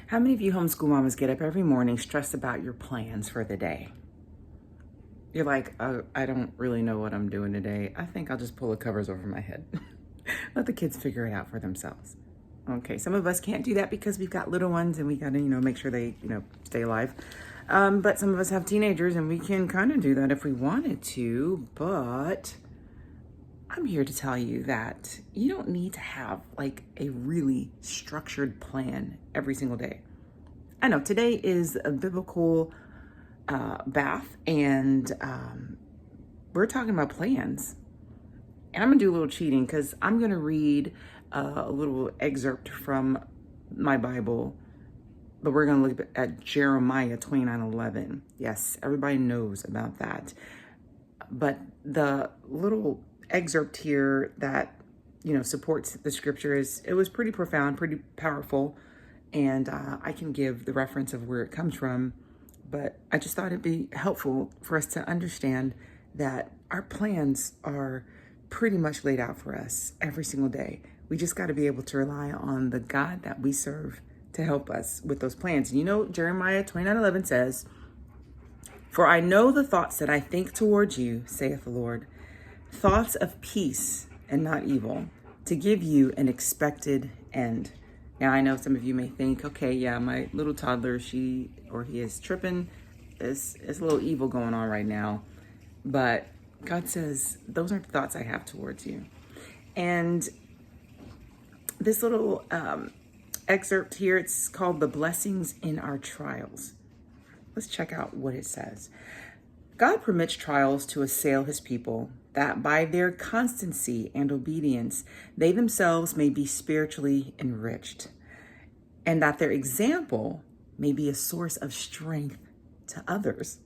How many of you homeschool mamas get up every morning stressed about your plans for the day? You're like, oh, I don't really know what I'm doing today. I think I'll just pull the covers over my head. Let the kids figure it out for themselves. Okay, some of us can't do that because we've got little ones and we gotta, make sure they, stay alive. But some of us have teenagers and we can kind of do that if we wanted to. But I'm here to tell you that you don't need to have like a really structured plan every single day. I know today is a biblical bath, and we're talking about plans. And I'm gonna do a little cheating because I'm gonna read a little excerpt from my Bible, but we're gonna look at Jeremiah 29:11. Yes, everybody knows about that. But the little excerpt here that supports the scripture it was pretty profound, pretty powerful, and I can give the reference of where it comes from. But I just thought it'd be helpful for us to understand that our plans are pretty much laid out for us every single day. We just got to be able to rely on the God that we serve to help us with those plans. And Jeremiah 29:11 says, "For I know the thoughts that I think towards you, saith the Lord, thoughts of peace and not evil, to give you an expected end." Now, I know some of you may think, okay, yeah, my little toddler, she or he is tripping. It's a little evil going on right now. But God says, those aren't the thoughts I have towards you. And this little excerpt here, it's called "The Blessings in Our Trials." Let's check out what it says. "God permits trials to assail his people, that by their constancy and obedience, they themselves may be spiritually enriched, and that their example may be a source of strength to others.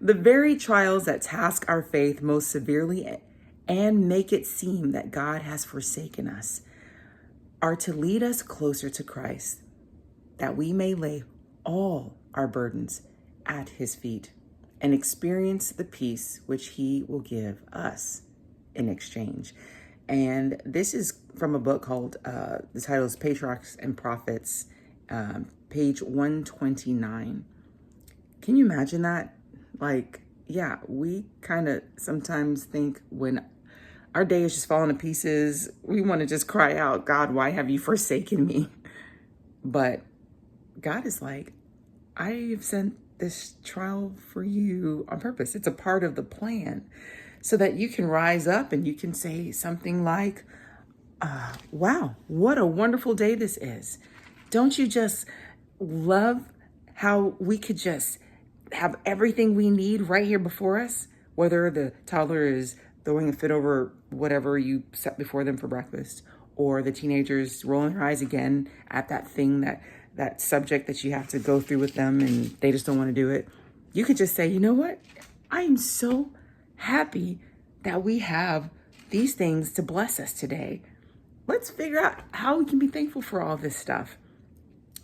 The very trials that task our faith most severely and make it seem that God has forsaken us are to lead us closer to Christ, that we may lay all our burdens at his feet and experience the peace which he will give us in exchange." And this is from a book called, the title is Patriarchs and Prophets, page 129. Can you imagine that? Like, yeah, we kind of sometimes think when our day is just falling to pieces, we want to just cry out, "God, why have you forsaken me?" But God is like, I have sent this trial for you on purpose. It's a part of the plan so that you can rise up and you can say something like, wow, what a wonderful day this is. Don't you just love how we could just have everything we need right here before us? Whether the toddler is throwing a fit over whatever you set before them for breakfast, or the teenager's rolling her eyes again at that thing, that subject that you have to go through with them and they just don't want to do it. You could just say, you know what? I am so happy that we have these things to bless us today. Let's figure out how we can be thankful for all this stuff.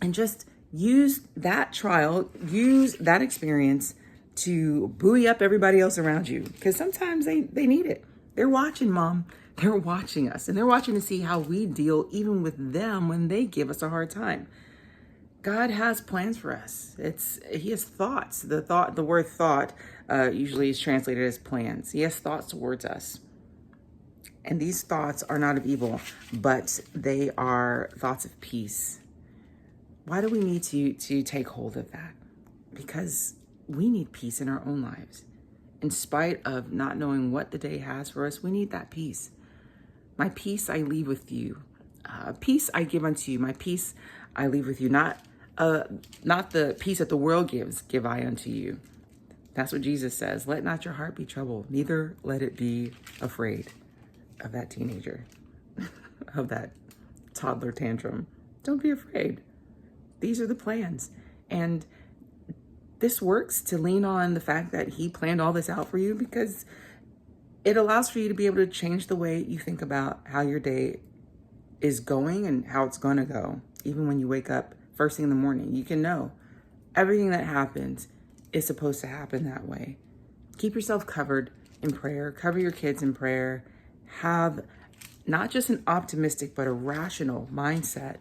And just use that trial, use that experience to buoy up everybody else around you. Because sometimes they need it. They're watching, Mom. They're watching us. And they're watching to see how we deal even with them when they give us a hard time. God has plans for us. He has thoughts. The word thought usually is translated as plans. He has thoughts towards us. And these thoughts are not of evil, but they are thoughts of peace. Why do we need to take hold of that? Because we need peace in our own lives. In spite of not knowing what the day has for us, we need that peace. "My peace I leave with you. Peace I give unto you. My peace I leave with you. Not the peace that the world gives, give I unto you." That's what Jesus says. "Let not your heart be troubled, neither let it be afraid." Of that teenager, of that toddler tantrum. Don't be afraid. These are the plans. And this works to lean on the fact that he planned all this out for you, because it allows for you to be able to change the way you think about how your day is going and how it's going to go. Even when you wake up first thing in the morning, you can know everything that happens is supposed to happen that way. Keep yourself covered in prayer. Cover your kids in prayer. Have not just an optimistic, but a rational mindset.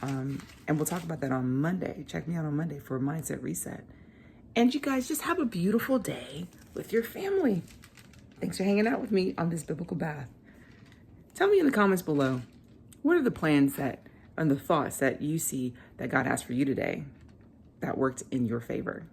And we'll talk about that on Monday. Check me out on Monday for a mindset reset. And you guys just have a beautiful day with your family. Thanks for hanging out with me on this biblical bath. Tell me in the comments below, what are the plans and the thoughts that you see that God has for you today that worked in your favor?